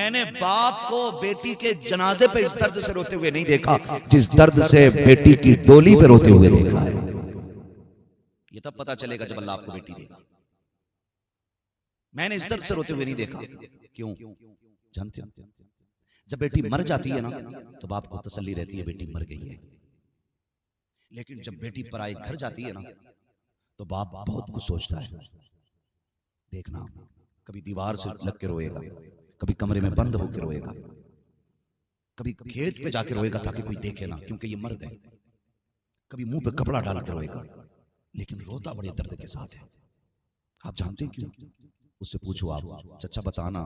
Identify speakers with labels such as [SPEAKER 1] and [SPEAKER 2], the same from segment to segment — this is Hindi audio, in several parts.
[SPEAKER 1] मैंने बाप को बेटी के जनाजे पे इस दर्द से रोते हुए नहीं देखा जिस दर्द से बेटी की डोली पे रोते हुए देखा है। ये तब पता चलेगा जब अल्लाह आपको बेटी देगा। मैंने इस दर्द से रोते हुए नहीं देखा। क्यों जानते हो? जब बेटी मर जाती है ना तो बाप को तसल्ली रहती है बेटी मर गई है, लेकिन जब बेटी पराए घर जाती है ना तो बाप बहुत कुछ सोचता है। देखना, कभी दीवार से लग के रोएगा, कभी कमरे में बंद होकर रोएगा, कभी खेत पे जाके रोएगा ताकि कोई देखे ना क्योंकि ये मर्द है, कभी मुंह पे कपड़ा डाल के रोएगा, लेकिन रोता बड़े दर्द के साथ है। आप जानते हैं क्यों? उससे पूछो आप, चचा बताना,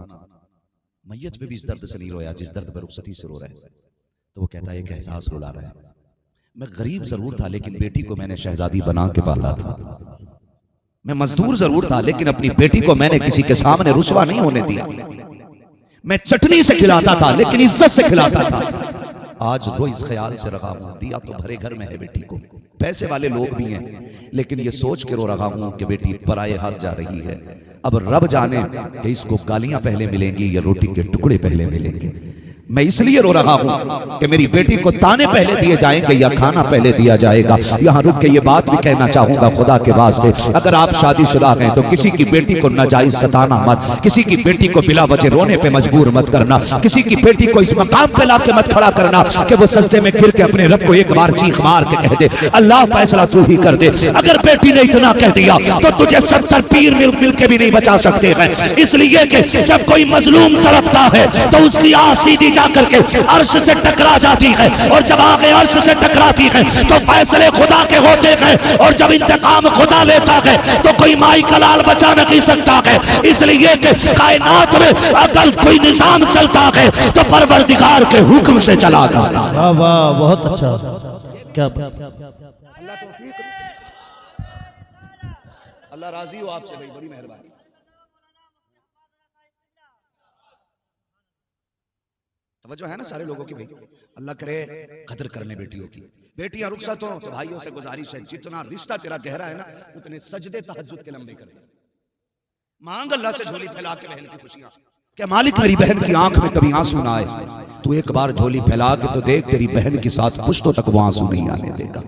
[SPEAKER 1] मैयत पे भी इस दर्द से नहीं रोया जिस दर्द पर रुखसती से रो रहा है। तो वो कहता है एक एहसास रुला रहा है, मैं गरीब जरूर था लेकिन बेटी को मैंने शहजादी बना के पाला था। मैं मजदूर जरूर था लेकिन अपनी बेटी को मैंने किसी के सामने रुसवा नहीं होने दिया। मैं चटनी से खिलाता था लेकिन इज्जत से खिलाता था। आज रो इस ख्याल से रहा हूं, दिया तो भरे घर में है बेटी को, पैसे वाले लोग भी हैं, लेकिन ये सोच के रो रहा हूं कि बेटी पराये हाथ जा रही है। अब रब जाने कि इसको गालियां पहले मिलेंगी या रोटी के टुकड़े पहले मिलेंगे। मैं इसलिए रो रहा हूं कि मेरी बेटी को ताने पहले दिए जाएंगे या खाना पहले दिया जाएगा। यहां रुक के ये बात भी कहना चाहूंगा, खुदा के वास्ते अगर आप शादीशुदा हैं तो किसी की बेटी को नाजायज सताना मत, किसी की बेटी को बिला वजह रोने पे मजबूर मत करना, किसी की बेटी को इस मकाम पे लाके मत खड़ा करना कि वो सजदे में गिर के अपने रब को एक बार चीख मार के कह दे अल्लाह फैसला तू ही कर दे। अगर बेटी ने इतना कह दिया तो तुझे 70 पीर मिल के भी नहीं बचा सकते हैं। इसलिए कि जब कोई मजलूम तड़पता है तो उसकी आह सीधी करके अर्श से टकरा जाती है, और जब आगे अर्श से टकराती है तो फैसले खुदा के होते हैं, और जब इंतकाम खुदा लेता है तो कोई माई का लाल बचा नहीं सकता है। इसलिए कि कायनात में अगर कोई निजाम चलता है तो परवरदिगार के हुक्म से चला करता है।
[SPEAKER 2] वाह वाह, बहुत अच्छा, क्या
[SPEAKER 1] अल्लाह राजी हो आपसे भाई, बड़ी मेहरबानी। तवज्जो है ना सारे लोगों की भाई, अल्लाह करे कदर करने बेटियों की। बेटियां रुखसत हो तो भाइयों से गुजारिश है, जितना रिश्ता तेरा गहरा है ना उतने सजदे तहज्जुद के लंबे करे। मांग अल्लाह से झोली फैला के बहन की खुशियां, क्या मालिक मेरी बहन की आंख में कभी आंसू ना आए। तू एक बार झोली फैला के तो देख, तेरी बहन के साथ पुश्तों तक वो आंसू नहीं आने देगा।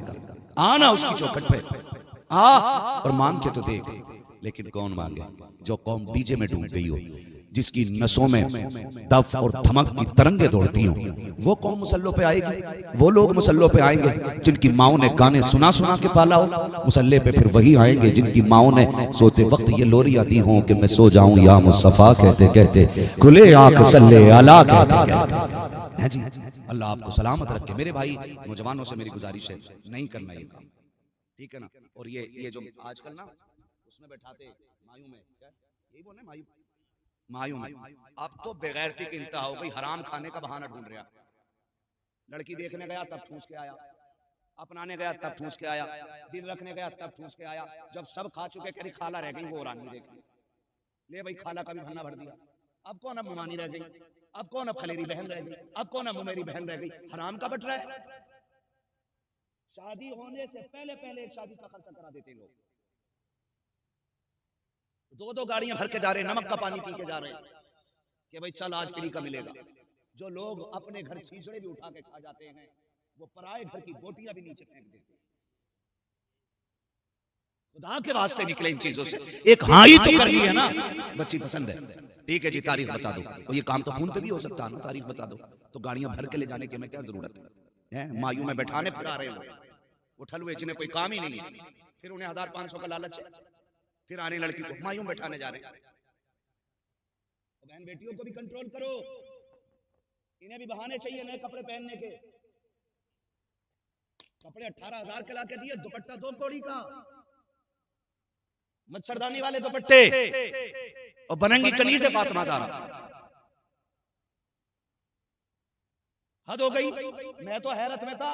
[SPEAKER 1] आना उसकी चौखट पे आ और मांग के तो देख। लेकिन कौन मांगे? जो कौम डीजे में डूब गई हो, जिसकी नसों में दफ और धमक की तरंगे दौड़ती हो, वो कौम मुसल्लों पे आएगी। वो लोग मुसल्लों पे आएंगे जिनकी माओ ने गाने सुना सुना के पाला हो। मुसल्ले पे फिर वही आएंगे जिनकी माओ ने सोते वक्त ये लोरियां दी हों कि मैं सो जाऊं या मुस्तफा कहते कहते, खुले आंख सल्ले अला कहते कहते। हैं जी, अल्लाह आपको सलामत रखे। मेरे भाई नौजवानों से मेरी गुजारिश है, नहीं करना ये काम, ठीक है ना। और ये जो आजकल ना उसमें बैठाते मायूं में, क्या यही बोले मायूं में, अब तो बेगैरती की इंतहा हो गई। हराम खाने का बहाना ढूंढ रहा। लड़की देखने गया तब ठूस के आया, अपनाने गया तब ठूस के आया, दिल रखने गया तब ठूस के आया। जब सब खा चुके कह खाला रह गई, वो रानी देख ले भाई, खाला का भी भन्ना भर दिया। अब कौन अब मुमानी रह गई, अब कौन अब खलेरी बहन रह गई, अब कौन अब मेरी बहन रह गई। हराम का बट रहा है। शादी होने से पहले पहले एक शादी का खर्चा करा देते लोग। दो गाड़ियां भर के जा रहे हैं, नमक का पानी पी के जा रहे हैं कि भाई चल आज फ्री का मिलेगा। जो लोग अपने घर छींचड़े भी उठा के खा जाते हैं, वो पराए घर की बोटियां भी नीचे फेंक देते हैं। खुदा के वास्ते निकले इन चीजों से। एक हाँ ही तो करनी है ना, बच्ची पसंद है, ठीक है जी, तारीख बता दो। तो ये काम तो फोन पे भी हो सकता है ना, तारीख बता दो। तो गाड़ियां भर के ले जाने की हमें क्या जरूरत है? मायूं में बैठाने फिर आ रहे हो, उठल हुए जिन्हें कोई काम ही नहीं है, फिर उन्हें 1500 का लालच है, फिर आने लड़की को मायूं बैठाने जा रहे हैं। तो बहन बेटियों को भी कंट्रोल करो, इन्हें भी बहाने चाहिए नए कपड़े पहनने के। कपड़े 18,000 के लाके दिए, दुपट्टा 2 कौड़ी का, मच्छरदानी वाले दुपट्टे, और बनंगी कनीज फातिमा ज़हरा। हद हो गई। मैं तो हैरत में था,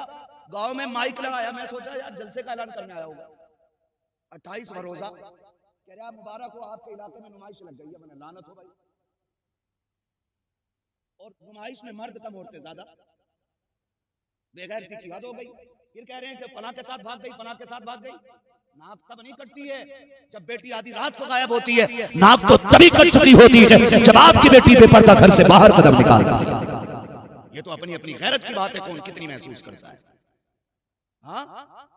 [SPEAKER 1] गांव में माइक लगाया, मैं सोचा यार जलसे का ऐलान करने आया होगा। 28वां रोजा, कह रहा मुबारक हो आपके इलाके में नुमाइश लग गई है। मैंने लानत हो भाई, और नुमाइश में मर्द कम औरतें ज्यादा, बेगैरती की हद हो गई। फिर कह रहे हैं कि फलां के साथ भाग गई, फलां के साथ भाग गई। नाक तब नहीं कटती है जब बेटी आधी रात को गायब होती है, नाक तो तभी कट चुकी होती है जब आपकी बेटी बेपर्दा घर से बाहर कदम निकालती है। ये तो अपनी अपनी गैरत की बात है, कौन कितनी महसूस करता है। हाँ,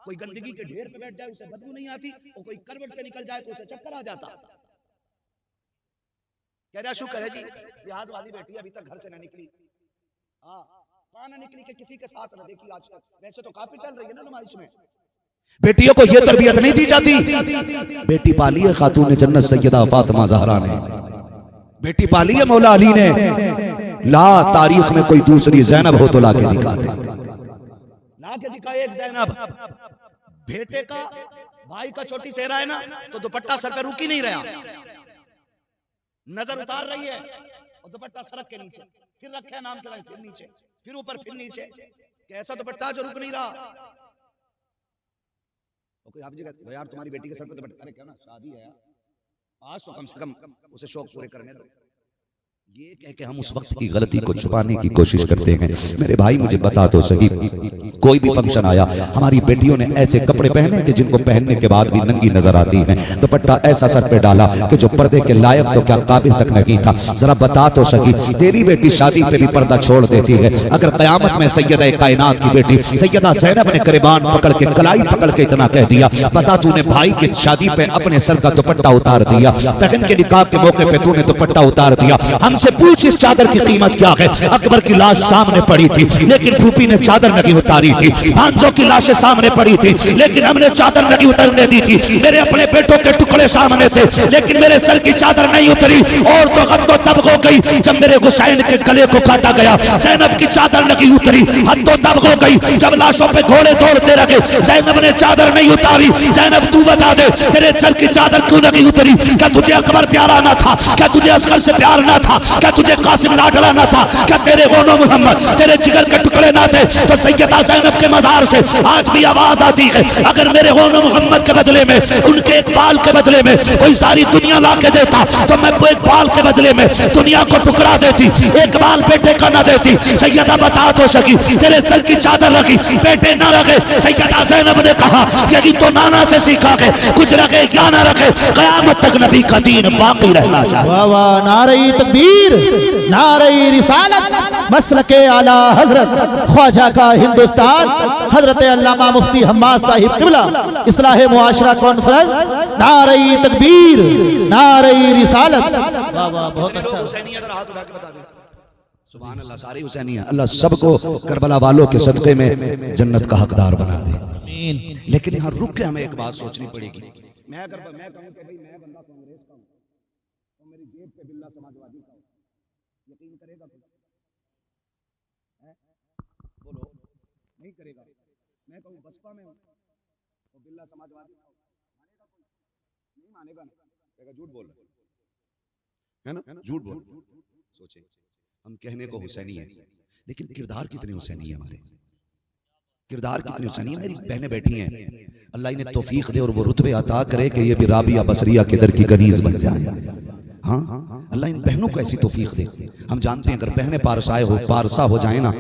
[SPEAKER 1] कोई गंदगी के ढेर पे बैठ जाए उसे बदबू नहीं आती, और कोई करवट से निकल जाए तो उसे चक्कर आ जाता। कह रहा शुक्र है जी लिहाज वाली बेटी अभी तक घर से न निकली। हाँ, कहाँ न निकली कि किसी के साथ न देखी आज तक। वैसे तो काफी चल रही है ना नुमाइश में। बेटियों को यह तरबियत नहीं दी जाती। बेटी पाली है खातून जन्नत सैयदा फातिमा ज़हरा ने, बेटी पाली है मौला अली ने। ला तारीख में कोई दूसरी ज़ैनब हो तो लाके दिखा दे, लाके दिखा एक ज़ैनब। बेटे का भाई का छोटी सेहरा है ना तो दुपट्टा सर पे रुक ही नहीं रहा, नजर उतार रही है और दुपट्टा सड़क के नीचे, फिर रखे नाम के लाइन, फिर नीचे, फिर ऊपर, फिर नीचे। कैसा दुपट्टा जो रुक नहीं रहा। कोई आप जी कहते यार तुम्हारी बेटी के सर पे दुपट्टा, अरे क्या ना शादी है यार, आज तो कम से कम उसे शौक पूरे करने दो। ये कह के हम उस वक्त की गलती को छुपाने की कोशिश करते हैं। मेरे भाई मुझे बता दो सही, कोई भी फंक्शन आया, हमारी बेटियों ने ऐसे कपड़े पहने कि जिनको पहनने के बाद भी नंगी नजर आती हैं, दुपट्टा ऐसा सर पे डाला कि जो पर्दे के लायक तो क्या काबिल तक नहीं था। जरा बता तो सही, तेरी बेटी शादी पे भी पर्दा छोड़ देती है। अगर कयामत में सैयदा कायनात की बेटी सैयदा ज़ैनब ने गिरबान पकड़ के कलाई पकड़ के इतना कह दिया, बता तूने भाई की शादी पे अपने सर का दुपट्टा उतार दिया, बहन के निकाह के मौके पे तूने दुपट्टा उतार दिया, हमसे पूछ इस चादर की कीमत क्या है। अकबर की लाश सामने पड़ी थी लेकिन फूफी ने चादर नहीं उतारी थी, भांजों की लाशें सामने पड़ी थी लेकिन हमने चादर नहीं उतरने दी थी, मेरे अपने बेटों के टुकड़े सामने थे लेकिन मेरे सर की चादर नहीं उतरी। और तो हद तब हो गई जब मेरे हुसैन के गले को काटा गया, ज़ैनब की चादर नहीं उतरी। हद तब हो गई जब लाशों पे घोड़े दौड़ते रहे, ज़ैनब ने चादर नहीं उतारी। ज़ैनब तू बता दे तेरे सर की चादर क्यों नहीं उतरी? क्या तुझे अकबर प्यारा ना था? क्या तुझे असगर से प्यार ना था? क्या तुझे कासिम लाडला ना था? क्या तेरे गोनो मोहम्मद तेरे जिगर के टुकड़े ना थे? तो सैयदा ज़ैनब के मज़ार से आज भी आवाज आती है, अगर मेरे गोनो मोहम्मद के बदले में, उनके एक बाल के बदले में कोई सारी दुनिया ला के देता तो मैं वो एक बाल के बदले में दुनिया को टुकड़ा देती, एक बाल बेटे का ना देती। सैयदा बता तो सकी तेरे सर की चादर रखी, बेटे ना रखे। सैयदा ज़ैनब ने कहा यही तो नाना से सीखा के कुछ रखे क्या ना रखे, कयामत तक नबी का दीन बाकी रहना चाहिए।
[SPEAKER 2] वाह वाह, नारे तकबीर, नारे रिसालत, मसलके आला हजरत ख्वाजा का हिंदुस्तान, हजरत अल्लामा मुफ्ती हम्माद साहिब किबला, इस्लाह मुआशरा कॉन्फ्रेंस, नारे तकबीर, नारे रिसालत। वाह वाह, बहुत अच्छा।
[SPEAKER 1] हुसैनी अगर हाथ उठा के बता दे सुभान अल्लाह, सारी हुसैनी है। अल्लाह सबको करबला वालों के सदक़े में जन्नत का हकदार बना दे। लेकिन यहाँ रुक के हमें एक बात सोचनी पड़ेगी। मैं कहूँ कि भाई मैं बंदा कांग्रेस का हूँ तो मेरी जेब पे बिल्ला समाजवादी का हूँ, यकीन करेगा कोई? बोलो, नहीं करेगा। मैं कहूँ बसपा में हूँ तो बिल्ला समाजवादी का हूँ, मानेगा कोई? नहीं मानेगा ना, कहेगा झूठ बोल रहा है ना, झूठ बोल। सोचे हम कहने को हुसैनी है लेकिन किरदार कितने हुसैनी है, हमारे किरदार कितने हुसैनी है। मेरी बहनें बैठी हैं, अल्लाह इन्हें तौफीक दे और वो रुतबे अता करे कि ये भी राबिया बसरिया के दर की गनीज बन जाए। हाँ, अल्लाह इन बहनों को ऐसी तौफीक दे। हम जानते हैं अगर बहनें पारसा हो जाए ना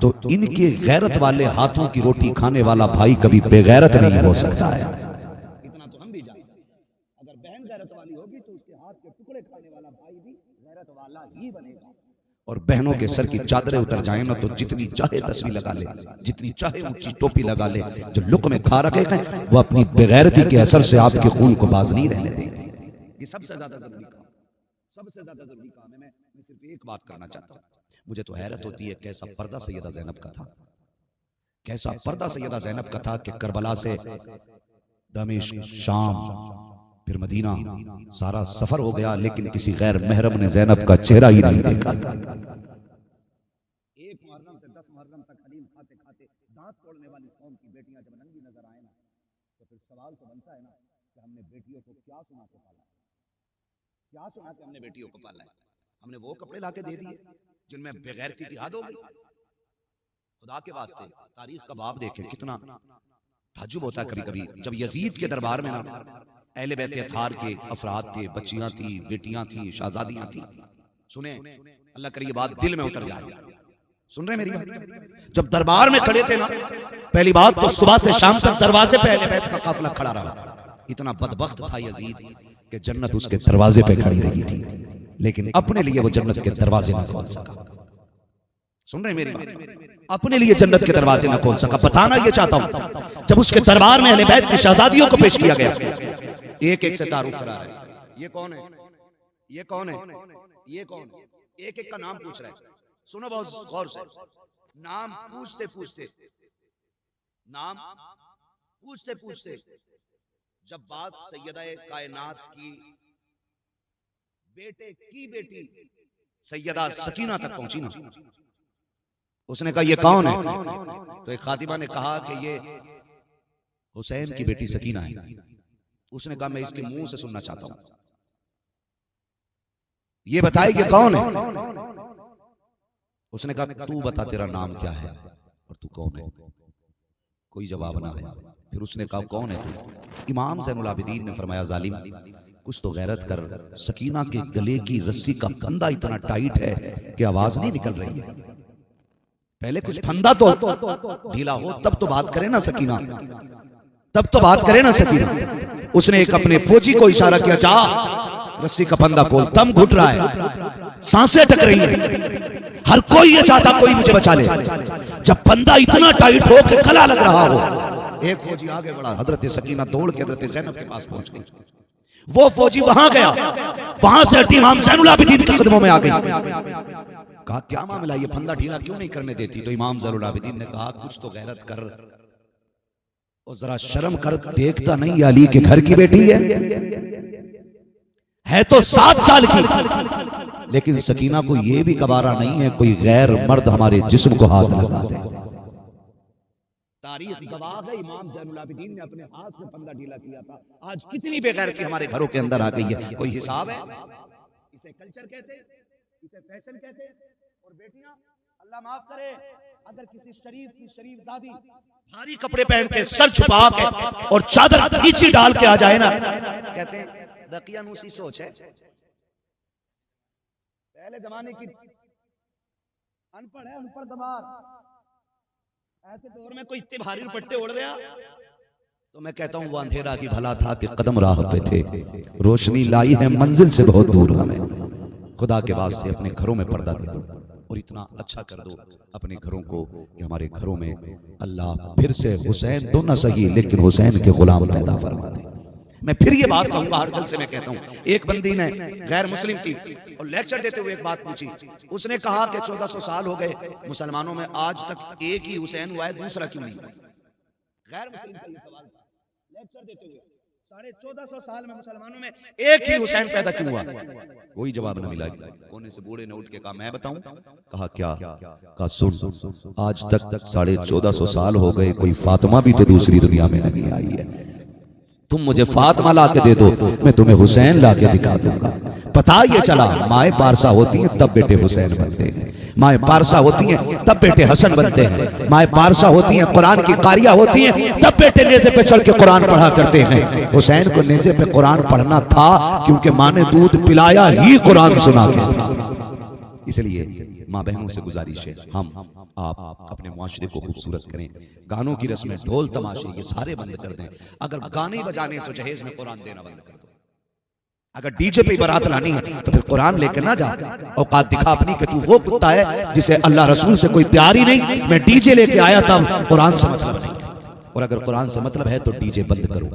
[SPEAKER 1] तो इनके गैरत वाले हाथों की रोटी खाने वाला भाई कभी बेगैरत नहीं हो सकता है। इतना तो हम भी जानते हैं, अगर बहन गैरत वाली होगी तो उसके हाथ के टुकड़े खाने वाला भाई भी गैरत वाला ही बनेगा। और बहनों के सर की चादरें उतर जाए ना तो जितनी चाहे तस्वीर लगा ले, जितनी चाहे ऊंची टोपी लगा ले, जो लुक में खा रखे हैं वो अपनी बेगैरती के असर से आपके खून को बाज नहीं रहने देंगे। ये सबसे ज्यादा जरूरी काम, सबसे ज्यादा जरूरी काम है। मैं सिर्फ एक बात करना चाहता हूँ, मुझे तो हैरत होती है कैसा पर्दा सैयदा ज़ैनब का था, कैसा पर्दा सैयदा ज़ैनब का था कि करबला से दमिश्क, शाम, फिर मदीना, सारा सफर हो गया लेकिन किसी गैर महरम ने ज़ैनब का चेहरा ही नहीं देखा था। एक मुहर्रम से 10 मुहर्रम तक हलीम खाते खाते दांत तोड़ने वाली कौम की बेटियां जब नंगी नजर आए ना तो फिर सवाल तो बनता है ना कि हमने बेटियों को क्या सुना के पाला, क्या सुना के हमने बेटियों को पाला है? हमने वो कपड़े लाके दे दिए जिनमें बेगैरती की हद हो गई। खुदा के वास्ते तारीख का बाब देखें, कितना ताज्जुब होता है कभी कभी जब यजीद के दरबार में ना अहले बैत अथार के अफराद थे, बच्चियां थी, बेटियां थी, शहजादियां थी। सुने, अल्लाह करे ये बात दिल में उतर जाए। सुन रहे मेरी बात? जब दरबार में खड़े थे ना, पहली बात तो सुबह से शाम तक दरवाजे पे अहले बैत का काफिला खड़ा रहा। इतना बदबख्त था यजीद कि जन्नत उसके दरवाजे पे खड़ी रही थी, लेकिन अपने लिए वो जन्नत के दरवाजे ना खोल सका। सुन रहे मेरी बात? अपने लिए जन्नत के दरवाजे ना खोल सका। बताना ये चाहता हूं, जब उसके दरबार में अहले बैत की शहजादियों को पेश किया गया, एक एक से तारुफ करा रहे, ये कौन है, ये कौन है, ये कौन, एक एक का नाम पूछ रहा है। सुनो बहुत गौर से, नाम पूछते पूछते, नाम पूछते पूछते जब बात सैयदा कायनात की बेटे की बेटी सैयदा सकीना तक पहुंची ना, उसने कहा ये कौन है? तो एक खातिमा ने कहा कि ये हुसैन की बेटी सकीना है। उसने कहा मैं इसके मुंह से सुनना चाहता हूं, ये बताए ये कौन है? उसने कहा तू बता तेरा नाम क्या है और तू कौन है? कोई जवाब ना आया। फिर उसने कहा कौन है तू? इमाम ज़ैनुल आबिदीन ने फरमाया जालिम, कुछ तो गैरत कर, सकीना के गले की रस्सी का फंदा इतना टाइट है कि आवाज नहीं निकल रही है। पहले कुछ फंदा तो ढीला हो तब तो बात करे ना सकीना, तब तो बात करे ना सकीना। उसने एक अपने फौजी को इशारा किया, जा रस्सी का फंदा खोल, दम घुट रहा है, सांसें टक रही है, हर कोई ये चाहता कोई मुझे बचा ले। जब फंदा इतना टाइट हो कि गला लग रहा हो, एक फौजी आगे बढ़ा, हजरत सकीना दौड़ के हजरत ज़ैनब के पास पहुंच गई। वो फौजी वहां गया, वहां से हटी इमाम ज़ैनुल आबिदीन के कदमों में आ गई। कहा क्या मामला, ये फंदा ढीला क्यों नहीं करने देती? तो इमाम ज़ैनुल आबिदीन ने कहा कुछ तो गैरत कर और जरा शर्म कर, देखता नहीं अली के घर की बेटी है तो 7 साल की, लेकिन सकीना को यह भी कबारा नहीं है कोई गैर मर्द हमारे जिस्म को हाथ लगा दे। तारीख गवाह है, इमाम ज़ैनुल आबिदीन ने अपने हाथ से फंदा ढीला किया था। आज कितनी बेगैरती हमारे घरों के अंदर आ गई है, कोई हिसाब है? इसे कल्चर कहते हैं, इसे फैशन कहते हैं। और बेटियां, अल्लाह माफ करे, अगर किसी शरीफ की शरीफजादी भारी कपड़े पहन के सर छुपा के और चादर नीचे डाल के आ जाए ना, कहते हैं दकियानूसी सोच है। पहले जमाने की अनपढ़ है, अनपढ़ दमाद, ऐसे दौर में कोई इतने भारी दुपट्टे ओढ़ रहा, तो मैं कहता हूं वो अंधेरा की भला था कि कदम राह पे थे, रोशनी लाई है मंजिल से बहुत दूर हमें। खुदा के वास्ते अपने घरों में पर्दा दे दो और इतना अच्छा कर दो अपने घरों को कि हमारे घरों में अल्लाह फिर से हुसैन तो ना सही लेकिन हुसैन के गुलाम पैदा फरमा दे। मैं फिर ये बात कहूंगा, हर जल से मैं कहता हूं, एक बंदी ने गैर मुस्लिम थी और लेक्चर देते हुए एक बात पूछी। उसने कहा कि 1400 साल हो गए मुसलमानों में, आज तक एक ही हुसैन हुआ है, दूसरा क्यों नहीं? गैर मुस्लिम का ये सवाल था लेक्चर देते हुए, 1450 साल में मुसलमानों में एक ही हुसैन पैदा क्यों हुआ? कोई जवाब न मिला। कोने से बूढ़े ने उठ के कहा मैं बताऊं? कहा क्या? कहा सुन, आज तक 1450 साल हो गए, कोई फातिमा भी तो दूसरी दुनिया में नहीं आई है। तुम मुझे फातिमा ला के दे दो, मैं तुम्हें हुसैन ला के दिखा दूंगा। पता ये चला माए पारसा होती हैं तब बेटे हुसैन बनते हैं, माए पारसा होती हैं तब बेटे हसन बनते हैं, माए पारसा होती हैं कुरान की कारिया होती हैं तब बेटे नेज़े पे चढ़ के कुरान पढ़ा करते हैं। हुसैन को नेज़े पे कुरान पढ़ना था क्योंकि माँ ने दूध पिलाया ही कुरान सुना के था। इसलिए माँ बहनों से गुजारिश है, हम आप अपने मुआशरे को खूबसूरत करें। गानों की रस्में, ढोल तमाशे ये सारे बंद कर दें। अगर गाने बजाने तो जहेज में कुरान देना बंद कर दो। अगर डीजे पे बारात लानी है तो फिर कुरान लेकर ना जा। औकात दिखा अपनी कि तू वो कुत्ता है जिसे अल्लाह रसूल से कोई प्यार ही नहीं, मैं डीजे लेके आया था, कुरान से मतलब नहीं। और अगर कुरान से मतलब है तो डीजे बंद करो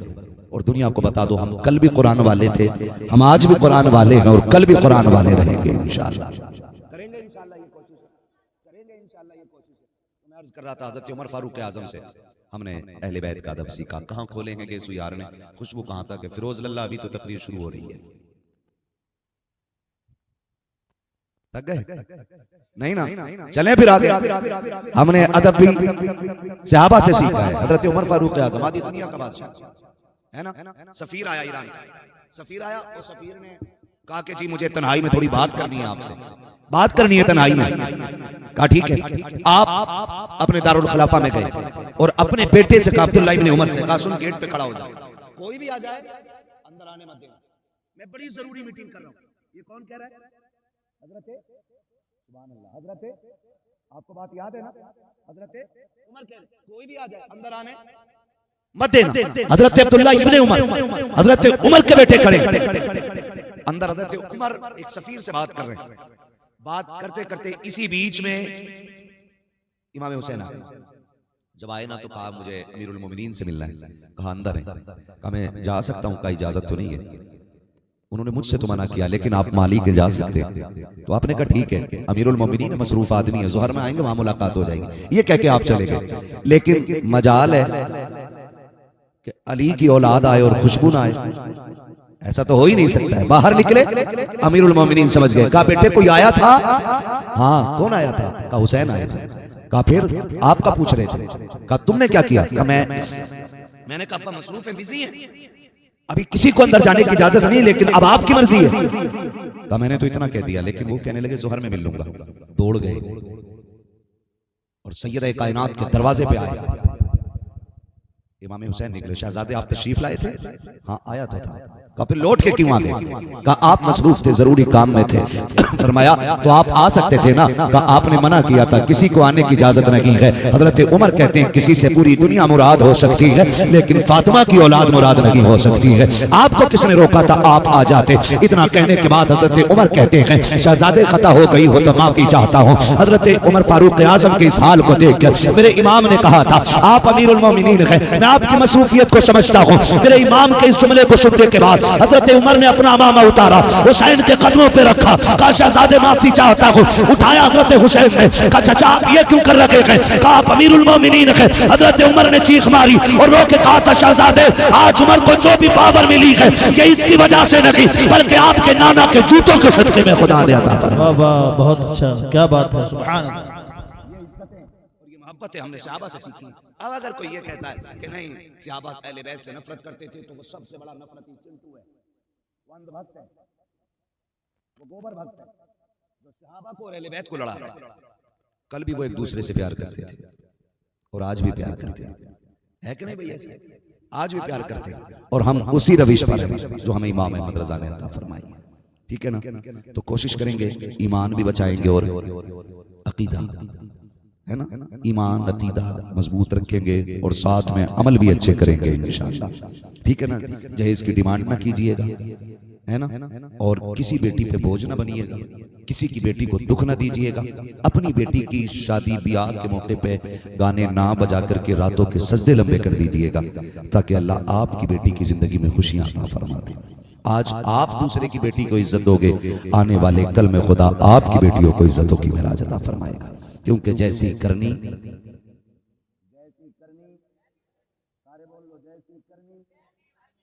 [SPEAKER 1] और दुनिया को बता दो हम कल भी कुरान वाले थे, हम आज भी कुरान वाले हैं और कल भी कुरान वाले रहेंगे इंशाअल्लाह। करेंगे इंशाअल्लाह, ये कोशिश करेंगे इंशाअल्लाह, ये कोशिश। मैं अर्ज कर रहा था हज़रत उमर फारूक आज़म से, हमने अहले बैत का अदब सीखा। कहाँ खोले हैं गेसु यार ने, खुशबू कहाँ तक है? फिरोज लल्ला अभी तो तकरीर शुरू हो रही है, थक गए? नहीं ना, चलें फिर आगे। हमने अदब भी सहाबा से सीखा है। हज़रत उमर फारूक आज़म आधी दुनिया का बादशाह है ना, सफीर आया ईरान का, सफीर आया और सफीर ने कहा कि जी मुझे तन्हाई में थोड़ी बात करनी है आपसे, बात करनी है तन्हाई में। कहा ठीक है। आप अपने दारुल खिलाफा में गए और अपने बेटे से कहा, अब्दुल्ला इब्ने उमर से कहा, सुन गेट पे खड़ा हो जाए, कोई भी आ जाए अंदर आने मत देना, मैं बड़ी जरूरी मीटिंग कर रहा हूँ। ये कौन कह रहा है? हजरत सुभान अल्लाह, हजरत, आपको बात याद है ना? हजरत उमर कह रहे कोई भी आ जाए अंदर आने मत देना। हजरत अब्दुल्ला इब्ने उमर, हजरत उमर के बेटे खड़े अंदर, हजरत उमर एक सफीर से बात कर रहे हैं। बात करते करते इसी बीच में इमाम हुसैन आए। जब आए ना तो कहा मुझे अमीरुल मोमिनीन से मिलना है। कहा अंदर है। कहा मैं जा सकता हूँ? का इजाजत तो नहीं है। उन्होंने मुझसे तो मना किया, लेकिन आप माली के जा सकते हैं। तो आपने कहा ठीक है, अमीरुल मोमिनीन मसरूफ आदमी है, ज़ोहर में आएंगे वहां मुलाकात हो जाएगी। ये कह के आप चले गए। लेकिन मजाल है कि अली की औलाद आए और खुशबू ना आए, ऐसा तो हो ही नहीं सकता है। बाहर निकले, अमीरुल मोमिनीन समझ गए। कहा बेटे कोई आया था? हाँ। कौन आया था? कहा हुसैन आया था। कहा फिर आपका पूछ रहे थे? कहा तुमने क्या किया? कहा मैंने कहा मसरूफ है, बिजी है, अभी किसी को अंदर जाने की इजाजत नहीं, लेकिन अब आपकी मर्जी है। कहा मैंने तो इतना कह दिया। लेकिन वो कहने लगे ज़ोहर में मिल लूंगा। दौड़ गए और सैयद कायनात के दरवाजे पे आए। इमाम हुसैन निकले। शहजादे आप तशरीफ लाए थे? हाँ आया तो था। कहा फिर लौट के क्यों आ गए? कहा आप मसरूफ थे, जरूरी काम में थे। फरमाया तो आप आ सकते थे ना? कहा आपने मना किया था, किसी को आने की इजाजत नहीं है। हजरत उमर कहते हैं किसी से पूरी दुनिया मुराद हो सकती है, लेकिन फातिमा की औलाद मुराद नहीं हो सकती है। आपको किसने रोका था? आप आ जाते। इतना कहने के बाद हजरत उमर कहते हैं शहजादे खता हो गई हो तो माफी चाहता हूँ। हजरत उमर फारूक आजम के इस हाल को देखकर मेरे इमाम ने कहा था आप अमीरुल मोमिनीन हैं, मैं आपकी मसरूफियत को समझता हूँ। मेरे इमाम के इस जुमले को सुनने के बाद हजरत उमर ने अपना अमामा उतारा, हुसैन के कदमों पे रखा। कहा शहजादे माफी चाहता हूँ। उठाया हजरत हुसैन ने। कहा चाचा ये क्यों कर रखे हैं? कहा आप अमीरुल मोमिनीन हैं। हजरत उमर ने चीख मारी और रो के कहा था शहजादे आज उमर को जो भी पावर मिली है ये इसकी वजह से नहीं, बल्कि आपके नाना के जूतों के सदके में खुदा ने अता फरमाया।
[SPEAKER 2] वाह बहुत अच्छा, क्या बात है, सुभान अल्लाह।
[SPEAKER 1] मोहब्बत हमने सहाबा से सीखी। अब अगर कोई ये कहता है कि नहीं सहाबा अहले बैत से नफरत करते थे, तो वो सबसे बड़ा नफरती चिंटू है, वो अंधभक्त है, वो गोबर भक्त है, जो सहाबा को और अहले बैत को लड़ा रहा है। कल भी वो एक दूसरे से प्यार करते थे और आज भी प्यार करते हैं, कि नहीं भैया? आज भी प्यार करते हैं और हम उसी रविश पर हैं जो हमें इमाम अहमद रजा ने अता फरमाई। ठीक है ना? तो कोशिश करेंगे ईमान भी बचाएंगे और अकीदा, है ना, ईमान अकीदा मजबूत रखेंगे और साथ में अमल भी अच्छे करेंगे इंशाअल्लाह। ठीक है ना? जहेज की डिमांड ना कीजिएगा, है ना, और किसी बेटी पे बोझ ना बनिएगा, किसी की बेटी को दुख ना दीजिएगा। अपनी बेटी की शादी ब्याह के मौके पे गाने ना बजा करके रातों के सजदे लंबे कर दीजिएगा, ताकि अल्लाह आपकी बेटी की जिंदगी में खुशियां अता फरमा दे। आज आप दूसरे की बेटी को इज्जत दोगे, आने वाले कल में खुदा आपकी बेटियों को इज्जतों की मेराज अता फरमाएगा, क्योंकि जैसी करनी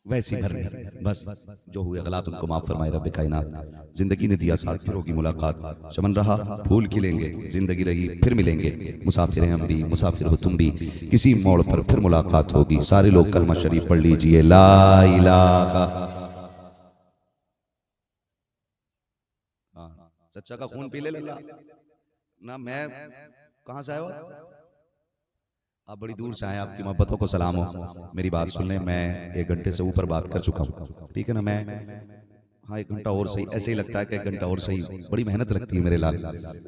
[SPEAKER 1] वैसी भरनी। बस जो हुए गलत उनको माफ फरमाए रब कायनात। जिंदगी ने दिया साथ, फिर होगी मुलाकात, चमन रहा फूल खिलेंगे, जिंदगी रही फिर मिलेंगे, मुसाफिर हैं हम भी मुसाफिर हो तुम भी, किसी मोड़ पर फिर मुलाकात होगी। सारे लोग कलमा शरीफ पढ़ लीजिए, ला इलाहा। चचा का खून पी ले लल्ला ना। मैं कहां से आया हूं? आप बड़ी दूर से आए, आपकी मोहब्बतों को सलाम हो। मेरी बात सुन लें, मैं 1 घंटे से ऊपर बात कर चुका हूँ, ठीक है ना? मैं हाँ 1 घंटा और सही, ऐसे ही लगता है कि 1 घंटा और सही, बड़ी मेहनत लगती है मेरे लाल,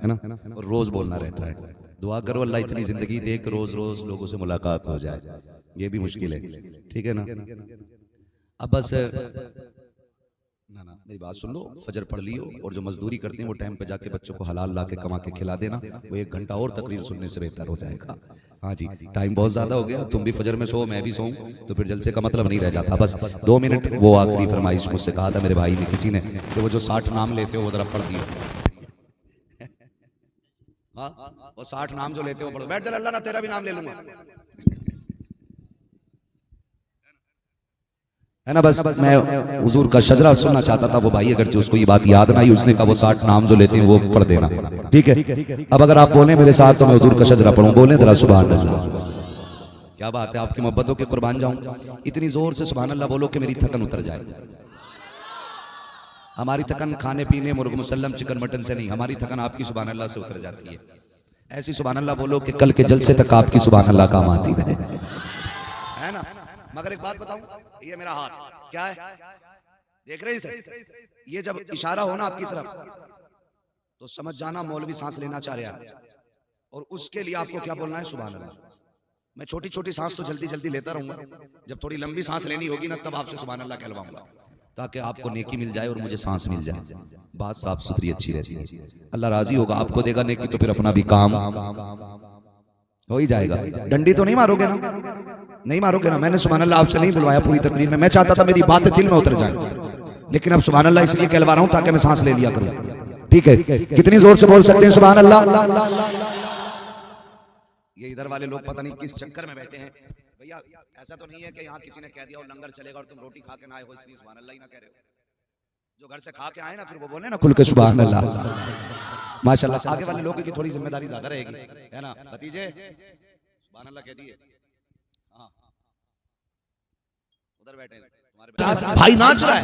[SPEAKER 1] है ना, और रोज बोलना रहता है। दुआ करो अल्लाह इतनी जिंदगी दे कि रोज रोज लोगों से मुलाकात हो जाए, ये भी मुश्किल है, ठीक है ना? अब बस ना मेरी बात सुन लो, फजर पढ़ लियो और जो मजदूरी करते हैं वो टाइम पे जाके बच्चों को हलाल ला के कमा के खिला देना, वो 1 घंटा और तकरीर सुनने से बेहतर हो जाएगा। हाँ जी, टाइम बहुत ज्यादा हो गया, तुम भी फजर में सो मैं भी सोऊं तो फिर जलसे का मतलब नहीं रह जाता। बस 2 मिनट, वो आखिरी फरमाइश मुझसे कहा था मेरे भाई ने किसी ने कि वो जो 60 नाम लेते हो वो जरा पढ़ दियो। हाँ वो 60 नाम जो लेते हो पढ़ो। बैठ जा, अल्लाह ना तेरा भी नाम ले लूंगा, है ना? बस मैं हुजूर का शजरा सुनना चाहता था। वो भाई अगर जो उसको ये बात याद ना आई, उसने कहा वो 60 नाम जो लेते हैं वो पढ़ देना, ठीक है? अब अगर आप बोले मेरे साथ तो मैं हुजूर का शजरा पढ़ूं, बोले जरा सुभान अल्लाह। क्या बात है, आपकी मोहब्बतों के कुर्बान जाऊं। इतनी जोर से सुभान अल्लाह बोलो कि मेरी थकन उतर जाए। हमारी थकन खाने पीने मुर्ग मुसल्लम चिकन मटन से नहीं, हमारी थकन आपकी सुभान अल्लाह से उतर जाती है। ऐसी सुभान अल्लाह बोलो कि कल के जलसे तक आपकी सुभान अल्लाह काम आती रहे, है ना? मगर एक बात बताऊं, ये मेरा हाथ क्या है, देख रहे हैं? ये जब इशारा हो ना आपकी तरफ तो समझ जाना मौलवी सांस लेना चाह रहा है, और उसके लिए आपको क्या बोलना है? सुभान अल्लाह। मैं छोटी छोटी सांस तो जल्दी जल्दी लेता रहूंगा, जब थोड़ी लंबी सांस लेनी होगी ना तब आपसे सुभान अल्लाह कहलवाऊंगा, ताकि आपको नेकी मिल जाए और मुझे सांस मिल जाए। बात साफ सुथरी अच्छी रहती है, अल्लाह राजी होगा, आपको देगा नेकी तो फिर अपना भी काम हो ही जाएगा। डंडी तो नहीं मारोगे ना? नहीं मारोगे ना? मैंने सुभान अल्लाह आपसे नहीं बुलवाया पूरी तकरीर में, मैं चाहता था मेरी बातें दिल में उतर जाए, लेकिन अब सुभान अल्लाह इसलिए कहलवा रहा हूं ताकि मैं सांस ले लिया करूं। ठीक है, कितनी जोर से बोल सकते हैं सुभान अल्लाह? ये इधर वाले लोग पता नहीं किस चक्कर में बैठे हैं। भैया ऐसा तो नहीं है कि यहाँ किसी ने कह दिया और लंगर चलेगा और तुम रोटी खा के ना आए हो इसलिए सुभान अल्लाह ही ना कह रहे हो। जो घर से खा के आए ना फिर वो बोले ना खुल के सुभान अल्लाह। माशाल्लाह आगे वाले लोगों की थोड़ी जिम्मेदारी ज्यादा रहेगी, है ना भतीजे? सुभान अल्लाह कह दिए। हाँ उधर बैठे तुम्हारे भाई नाच रहा है,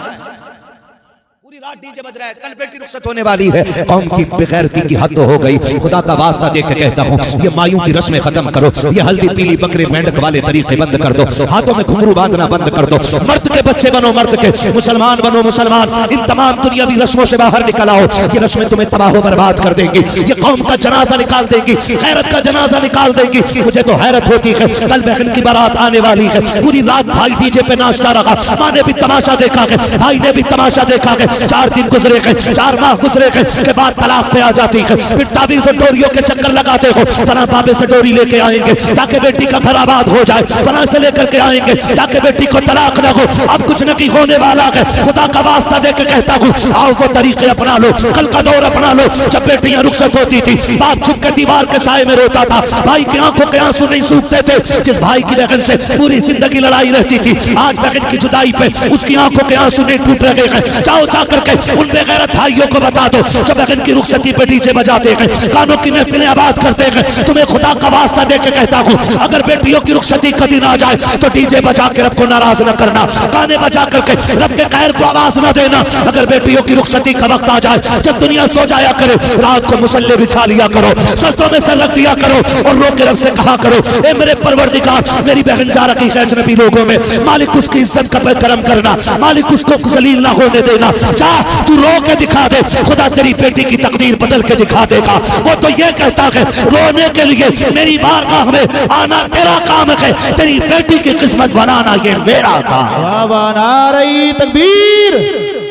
[SPEAKER 1] पूरी रात डीजे बज रहा है, कल बेटी रुखसत होने वाली है, कौम की बेगैरती की हद हो गई। खुदा का वास्ता दे के कहता हूँ ये मायूं की रस्में खत्म करो, ये हल्दी पीली बकरे मेंढक वाले तरीके बंद कर दो, हाथों में घुंघरू बांधना बंद कर दो, मर्द के बच्चे बनो मर्द के, मुसलमान बनो मुसलमान, इन तमाम दुनियावी रस्मों से बाहर निकल आओ, ये रस्में तुम्हें तबाह बर्बाद कर देंगी, ये कौम का जनाजा निकाल देंगी, गैरत का जनाजा निकाल देंगी। मुझे तो हैरत होती है, कल बहन की बारात आने वाली है, पूरी रात भाई डीजे पे नाचता रहा, माँ ने भी तमाशा देखा है, भाई ने भी तमाशा देखा है, 4 दिन गुजरे गए, 4 माह गुजरे गए के बाद तलाक पे आ जाती है, फिर तावीज़ और डोरियों के चक्कर लगाते हो, फलां बाबे से डोरी लेके आएंगे ताकि बेटी का घर आबाद हो जाए, फलां से लेकर के आएंगे ताकि बेटी को तलाक न हो। अब कुछ नहीं होने वाला है, खुदा का वास्ता दे के कहता हूँ आओ वो तरीके अपना लो, कल का दौर अपना लो। जब बेटियां रुखसत होती थी बाप छुप के दीवार के साए में रोता था, भाई की आंखों के आंसू नहीं सूखते थे, जिस भाई की बहन से पूरी जिंदगी लड़ाई रहती थी आज बहन की जुदाई पे उसकी आंखों के आंसू नहीं टूट रहे हैं। जाओ जाकर के उन बेगैरत भाइयों को बता दो जब बहन की रुखसती पे डीजे बजाते हैं, गानों की महफिलें आबाद करते हैं, तुम्हें खुदा का वास्ता दे के कहता हूँ अगर बेटियों की रुखसती कभी ना जाए तो डीजे बजा के रब को नाराज न करना, गाने बजा करके रब के कहर को आवाज न देना। अगर बेटियों की रुखसती का वक्त आ जाए जब दुनिया सो जाया करे, रात को मुसल्ले बिछा लिया करो, सस्तों में सर रख दिया करो और रो के रब से कहा करो ए मेरे परवरदिगार मेरी बहन जा रखी है अजनबी लोगों में, मालिक उसकी इज्जत का करम करना, मालिक उसको जलील ना होने देना, जा तू रो के दिखा दे, खुदा तेरी बेटी की तकदीर बदल के दिखा देगा। वो तो ये कहता है रोने के लिए मेरी बारगाह में आना तेरा काम है, तेरी बेटी की किस्मत बनाना ये मेरा काम।
[SPEAKER 2] वाह वाह, नारे तकबीर,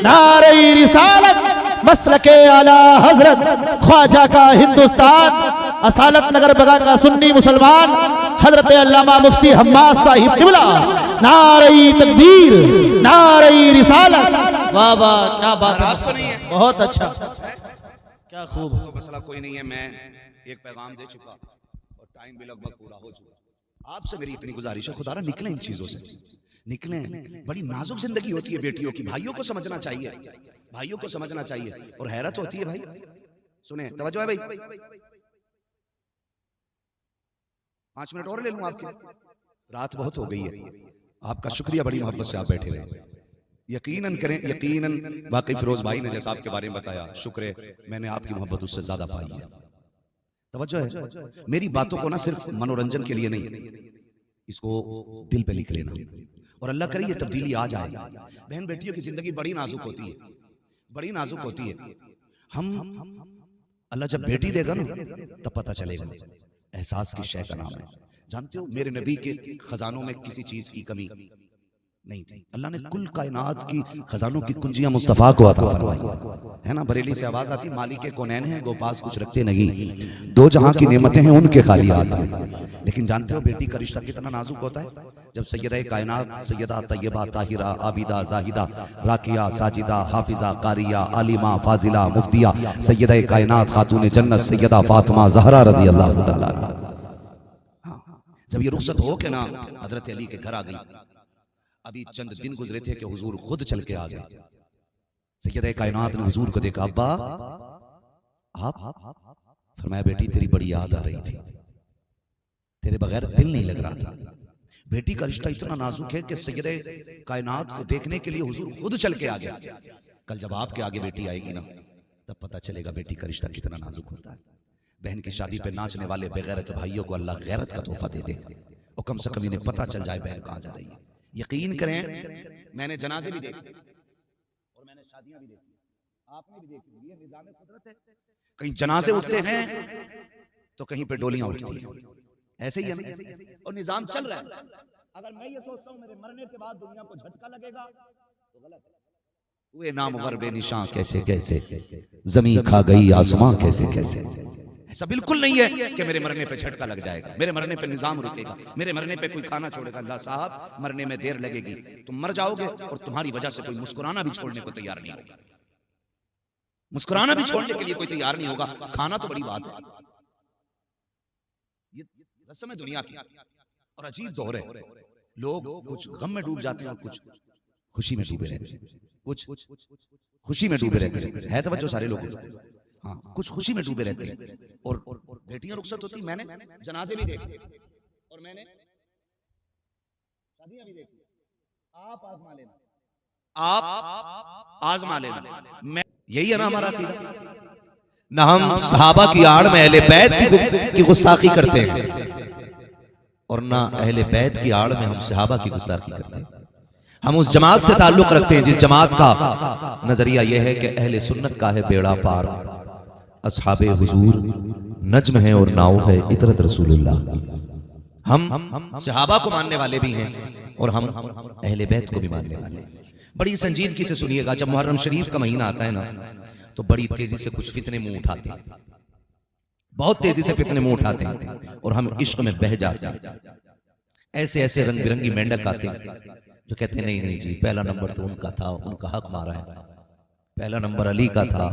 [SPEAKER 2] नारे रिसालत, मसलके आला हजरत ख्वाजा का हिंदुस्तान, असालत नगर बगा का सुन्नी मुसलमान हजरत अल्लामा मुफ्ती हम्माद साहिब क़िबला, नारे तकबीर, नारे रिसालत। वाह वाह, क्या बात है,
[SPEAKER 1] तो नहीं है?
[SPEAKER 2] बहुत अच्छा, क्या खूब।
[SPEAKER 1] तो मसला कोई नहीं है, मैं एक पैगाम दे चुका और टाइम भी लगभग पूरा हो चुका। आपसे मेरी इतनी गुजारिश है खुदारा निकलें इन चीजों से, निकलें। बड़ी नाजुक जिंदगी होती है बेटियों की, भाइयों को समझना चाहिए, भाइयों को समझना चाहिए। और हैरत होती है भाई, सुने तवज्जो है भाई, 5 मिनट और ले लूं आपके, रात बहुत हो गई है। आपका शुक्रिया, बड़ी मोहब्बत से आप बैठे रहे। यकीनन करें, यकीनन वाकई फिरोज भाई ने जैसा आपके बारे में बताया, शुक्र है मैंने आपकी मोहब्बत उससे ज्यादा पाई है। तवज्जो है, मेरी बातों को ना सिर्फ मनोरंजन के लिए नहीं, इसको दिल पे लिख लेना और अल्लाह करे ये तब्दीली आ जाए। बहन बेटियों की जिंदगी बड़ी नाजुक होती है, बड़ी नाजुक होती है। हम अल्लाह जब बेटी देगा ना तब पता चलेगा एहसास की शय का नाम है। जानते हो मेरे नबी के खजानों में किसी चीज की कमी नहीं थी। अल्लाह ने कुल कायनात की खजानों की कुंजियां मुस्तफा को अता फरमाई, है ना। बरेली से आवाज आती मालिक के कौनैन हैं गो पास कुछ रखते नहीं, 2 जहां की नेमतें हैं उनके खाली हाथ में। लेकिन जानते हो बेटी का रिश्ता कितना नाजुक होता है। जब सैयदा कायनात सैयदा तैयबा ताहिरा आबिदा जाहिदा राकिया साजिदा हाफिजा कारिया आलिमा फाजिला मुफ्तिया सैयदा कायनात खातून जन्नत सैयदा फातिमा ज़हरा रज़ी अल्लाह तआला अन्हा, जब ये रुखसत हो के ना हजरत अली के घर आ गई, अभी चंद दिन गुजरे थे कि हुजूर खुद चल के आ गए। सैयदा कायनात ने हुजूर को देखा, अब्बा आप? फरमाया बेटी तेरी बड़ी याद आ रही थी, तेरे बगैर दिल नहीं लग रहा था। बेटी का रिश्ता इतना नाजुक है कि सैयदा कायनात को देखने के लिए हुजूर खुद चल के आ गया। कल जब आपके आगे बेटी आएगी ना तब पता चलेगा बेटी का रिश्ता कितना नाजुक होता है। बहन की शादी पे नाचने वाले बेगैरत भाइयों को अल्लाह गैरत का तोहफा दे दे, और कम से कम इन्हें पता चल जाए बहन कहाँ जा रही है। यकीन करें मैंने जनाजे भी देखे और मैंने शादियां भी देखी, आपने भी देखी, ये निज़ाम कुदरत है। कहीं जनाजे उठते हैं तो कहीं पे डोलियां उठती हैं, ऐसे ही है ना, और निजाम चल रहा है। अगर मैं ये सोचता हूं मेरे मरने के बाद दुनिया को झटका लगेगा तो गलत है। हुए नामवर बेनिशां कैसे कैसे, जमीन खा गई आसमां कैसे कैसे। ऐसा बिल्कुल नहीं है कि मेरे मरने पे झटका लग जाएगा, मेरे मरने पे निजाम रुकेगा, मेरे मरने पे कोई खाना छोड़ेगा। अल्लाह साहब, मरने में देर लगेगी, तुम मर जाओगे और तुम्हारी वजह से कोई मुस्कुराना भी छोड़ने को तैयार नहीं होगा। मुस्कुराना भी छोड़ने के लिए कोई तैयार नहीं होगा। खाना तो बड़ी बात है। ये रस्म है दुनिया की, और अजीब दौर है। लोग कुछ गम में डूब जाते हैं और कुछ खुशी में डूबे रहते हैं, कुछ खुशी में डूबे रहते हैं। है तवज्जो सारे लोग, हाँ, कुछ खुशी में डूबे रहते हैं। और बेटियां रुखसत होती, मैंने जनाजे भी देखे और मैंने शादियां भी देखी। आप आजमा लेना, आप आजमा लेना। मैं, यही है ना हमारा अकीदा। ना हम सहाबा की आड़ में अहले बैत की गुस्ताखी करते हैं, और ना अहले बैत की आड़ में हम सहाबा की गुस्ताखी करते हैं। हम उस जमात से ताल्लुक रखते हैं जिस जमात का नजरिया यह है कि अहले सुन्नत का है बेड़ा पार, असहाबे हुजूर नज्म है और नाव है इतरत रसूलुल्लाह की। हम सहाबा को मानने वाले भी हैं और हम अहले बैत को भी मानने वाले हैं। बड़ी संजीदगी से सुनिएगा, जब मुहर्रम शरीफ का महीना आता है ना, तो बड़ी तेजी से कुछ फितने मुंह उठाते हैं, बहुत तेजी से फितने मुंह उठाते हैं, और हम इश्क में बह जाते हैं। ऐसे ऐसे रंग बिरंगी मेंढक आते हैं जो कहते हैं नहीं नहीं जी, पहला नंबर तो उनका था, उनका हक मारा है, पहला नंबर अली का था,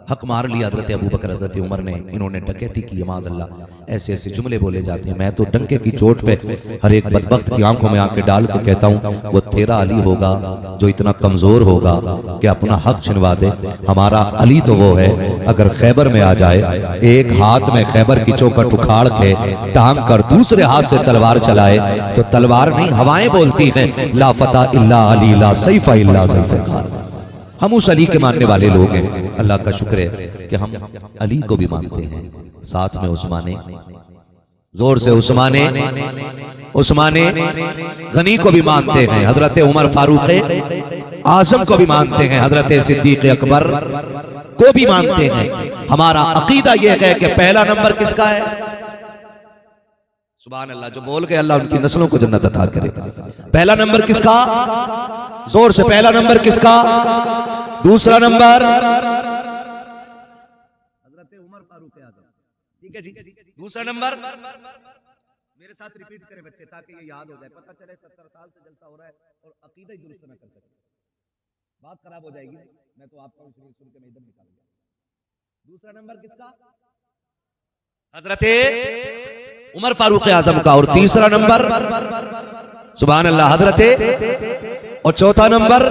[SPEAKER 1] हक मार लिया हजरत अबू बकर हजरत उमर ने, इन्होंने डकैती की, माज़अल्लाह। ऐसे ऐसे जुमले बोले जाते हैं। मैं तो डंके की चोट पे हर एक बदबख्त की आंखों में आंखें डाल के कहता हूँ, वो तेरा अली होगा जो इतना कमजोर होगा कि अपना हक छिनवा दे। हमारा अली तो वो है, अगर खैबर में आ जाए, एक हाथ में खैबर की चौखट उखाड़ के टांग कर दूसरे हाथ से तलवार चलाए तो तलवार नहीं हवाएं बोलती हैं, ला फता इल्ला अली, ला सैफा इल्ला ज़ुल्फ़िकार। हम उस अली के मानने वाले लोग हैं। अल्लाह का शुक्र है कि हम अली को भी मानते हैं, साथ में उस्माने, जोर से उस्माने गनी को भी मानते हैं, हजरत उमर फारूक आजम को भी मानते हैं, हजरत सिद्दीक अकबर को भी मानते हैं। हमारा अकीदा यह है कि पहला नंबर किसका है? सुभान अल्लाह, जो बोल के अल्लाह उनकी नस्लों को जन्नत अता करे। पहला नंबर किसका? जोर से, पहला नंबर किसका? दूसरा नंबर हजरत उमर फारूक आज़म, ठीक है जी। दूसरा नंबर, मेरे साथ रिपीट करें बच्चे ताकि ये याद हो जाए, पता चले 70 साल से जलसा हो रहा है और अकीदा ही दुरुस्त न कर सके, बात खराब हो जाएगी। मैं तो आपका सुन के मैं इधर निकालूंगा। दूसरा नंबर किसका? हजरत उमर फारूक आज़म का। और तीसरा नंबर सुभान अल्लाह हजरत, और चौथा नंबर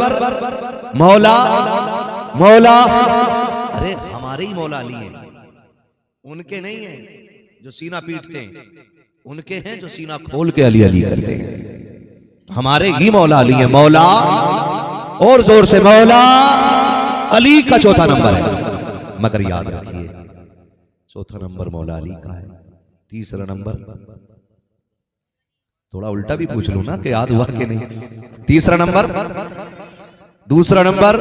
[SPEAKER 1] मौला। अरे हमारे ही मौला अली हैं, उनके नहीं हैं जो सीना पीटते हैं, उनके हैं जो सीना खोल के अली अली करते हैं। हमारे ही मौला अली है। मौला, और जोर से मौला अली का चौथा नंबर है, मगर याद रखिए चौथा नंबर मौला अली का है। तीसरा नंबर, थोड़ा उल्टा भी पूछ लूं ना कि याद हुआ कि नहीं। तीसरा नंबर, दूसरा नंबर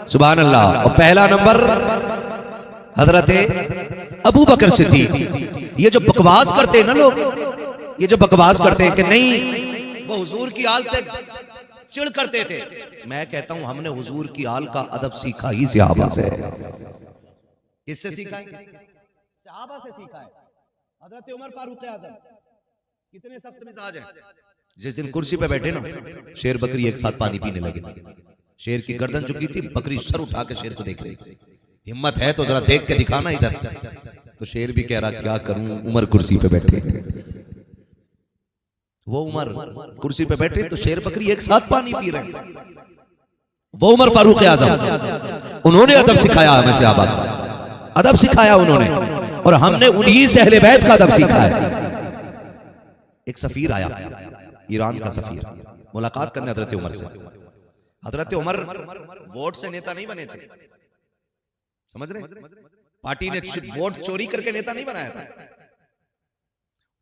[SPEAKER 1] सुभान अल्लाह, और पहला नंबर हजरत अबू बकर सिद्दीक। ये जो बकवास करते हैं ना लोग, ये जो बकवास करते हैं कि नहीं वो हुजूर की आल से चिढ़ करते थे, मैं कहता हूं हमने हुजूर की आल का अदब सीखा ही सहाबा से। किससे सीखा है? सहाबा से सीखा है। हजरत उमर फारूक आज़म कितने सख्त मिजाज हैं। जिस दिन कुर्सी पे बैठे ना, शेर बकरी एक साथ पानी पीने लगे। शेर की गर्दन झुकी थी, बकरी सर उठा के शेर को देख रही, हिम्मत है तो जरा देख के दिखाना इधर। तो शेर भी कह रहा क्या करूं, उमर कुर्सी पे बैठे। वो उमर कुर्सी पे बैठे तो शेर बकरी एक साथ पानी पी रहे। वो उमर फारूक आज़म, उन्होंने अदब सिखाया हमें, सहाबा को अदब सिखाया उन्होंने, और हमने उन्हीं से अहले बैत का अदब सीखा है। एक सफीर आया, ईरान का सफीर, मुलाकात करने हजरत उमर से। हजरत उमर वोट से नेता नहीं बने थे, समझ रहे? पार्टी ने वोट चोरी करके नेता नहीं बनाया था।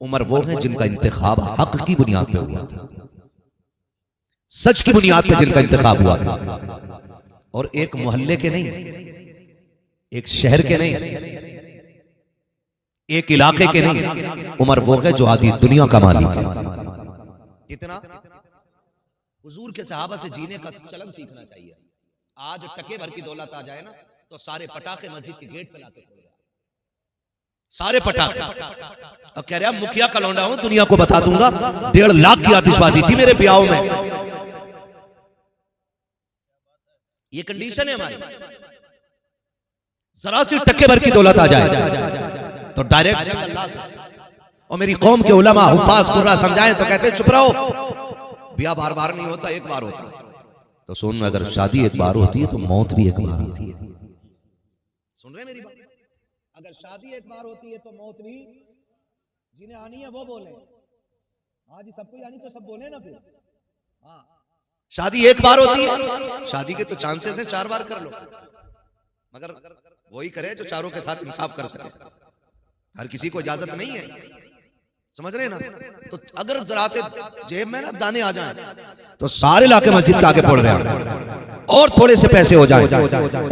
[SPEAKER 1] उमर वो हैं जिनका इंतखाब हक की बुनियाद पे हुआ था, सच की बुनियाद पे जिनका इंतखाब हुआ था, और एक मोहल्ले के नहीं, एक शहर के नहीं, एक इलाके के नहीं, उमर वो है जो आधी दुनिया का मालिक है। कितना हुजूर के सहाबा से जीने का चलन सीखना चाहिए। आज टके भर की दौलत आ जाए ना तो सारे पटाखे मस्जिद के गेट पे लाते हैं, सारे पटाखे। अब कह रहा मुखिया का लौंडा हूं, दुनिया को बता दूंगा 1.5 लाख की आतिशबाजी थी मेरे ब्याह में। ये कंडीशन है हमारी। जरा सी टक्के भर की दौलत आ जाए तो डायरेक्ट अल्लाह से। और मेरी कौम के उलमा हुफाज कुर्रा समझाएं तो कहते चुप रहो, ब्याह बार बार नहीं होता, एक बार होता। तो सुन, अगर शादी एक बार होती है तो मौत भी एक बार होती है। सुन रहे मेरी बात? अगर शादी एक बार होती है तो मौत भी, जिन्हें आनी है वो बोले। आज सबको आनी तो सब बोले ना फिर। हाँ, शादी एक बार होती है, शादी के तो चांसेस है 4 बार कर लो, मगर वही करे जो चारों के साथ इंसाफ कर सके। हर किसी को इजाजत नहीं है, समझ रहे ना? तो अगर जरा से जेब में ना दाने आ जाएं तो सारे लाके मस्जिद के आगे पड़ रहे हैं और थोड़े से पैसे हो जाएं,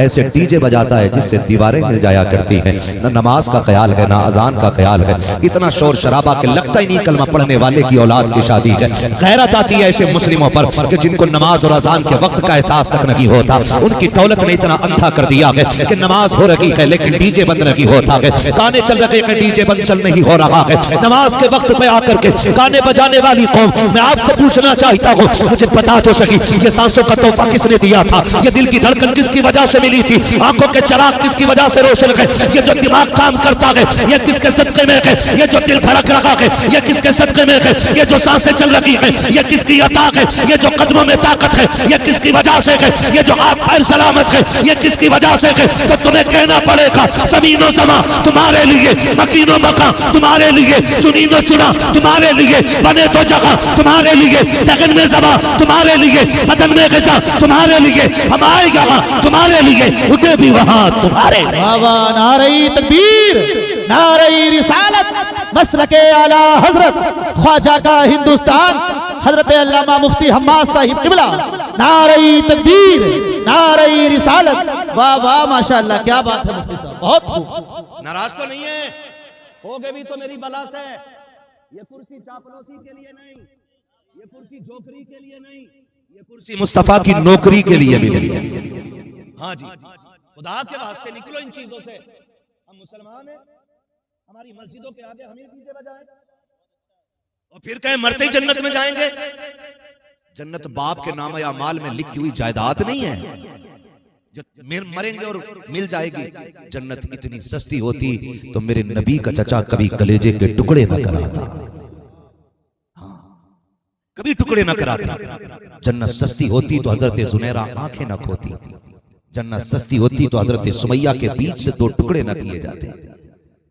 [SPEAKER 1] ऐसे डीजे बजाता है जिससे दीवारें हिल जाया करती हैं। ना नमाज का ख्याल है, ना अजान का ख्याल है, इतना शोर शराबा के लगता ही नहीं कलमा पढ़ने वाले की औलाद की शादी है। गैरत आती है ऐसे मुस्लिमों पर कि जिनको नमाज और अजान के वक्त का एहसास तक नहीं होता। उनकी दौलत ने इतना अंधा कर दिया है कि नमाज हो रही है लेकिन डीजे बंद नहीं होता है, गाने चल रहे हैं डीजे बंद चल नहीं हो रहा है। नमाज के वक्त पे आकर के गाने बजाने वाली कौम, मैं आपसे पूछना चाहता हूँ, मुझे बता तो सकी ये सांसों का तोहफा किसने दिया था? ये दिल की धड़कन किसकी वजह से मिली थी? आंखों के चराग किसकी वजह से रोशन है? ये जो दिमाग काम करता है ये किसके सदके में है? ये जो दिल धड़क रहा है ये किसके सदके में है? ये जो सांसें चल रही है ये किसकी अता है? ये जो कदमों में ताकत है ये किसकी वजह से है? ये जो हाथ पैर सलामत है ये किसकी वजह से है? तो तुम्हें कहना पड़ेगा ज़मीन व समा तुम्हारे लिए, मकीन व मका तुम्हारे लिए, चुनी व चुना तुम्हारे लिए, बने तो जगह तुम्हारे लिए, दगन में ज़बा तुम्हारे लिए, बदन में गजा तुम्हारे लिए, हम आए यहाँ तुम्हारे लिए, उठे भी वहां तुम्हारे लिए।
[SPEAKER 2] नारे तकबीर, नारे रिसालत, मसलके आला हजरत ख्वाजा का हिंदुस्तान, हजरत अल्लामा मुफ्ती हम्माद साहिब किबला। नारे तकबीर, नारे रिसालत। वाह वाह माशाअल्लाह, क्या बात है मुफ्ती साहब, बहुत खूब।
[SPEAKER 1] नाराज तो नहीं है? होगे भी तो मेरी बला से। ये कुर्सी चापलूसी के लिए नहीं, ये कुर्सी जोकरी के लिए नहीं, ये कुर्सी मुस्तफा की नौकरी के लिए मिली है। हाँ जी, खुदा के वास्ते निकलो इन चीजों से। हम मुसलमान हैं, हमारी मस्जिदों के आगे हम ही डीजे बजाएं और फिर कहें मरते ही जन्नत में जाएंगे। जन्नत बाप के नाम या माल में लिखी हुई जायदाद नहीं है, जब मरेंगे और मिल जाएगी। जन्नत इतनी सस्ती होती तो मेरे नबी का चचा कभी कलेजे के टुकड़े न कराता, कभी टुकड़े न कराता। जन्नत सस्ती होती तो हजरत जुनैरा आंखें न खोती, जन्नत सस्ती होती तो हजरत सुमैया के बीच से 2 टुकड़े न किए जाते।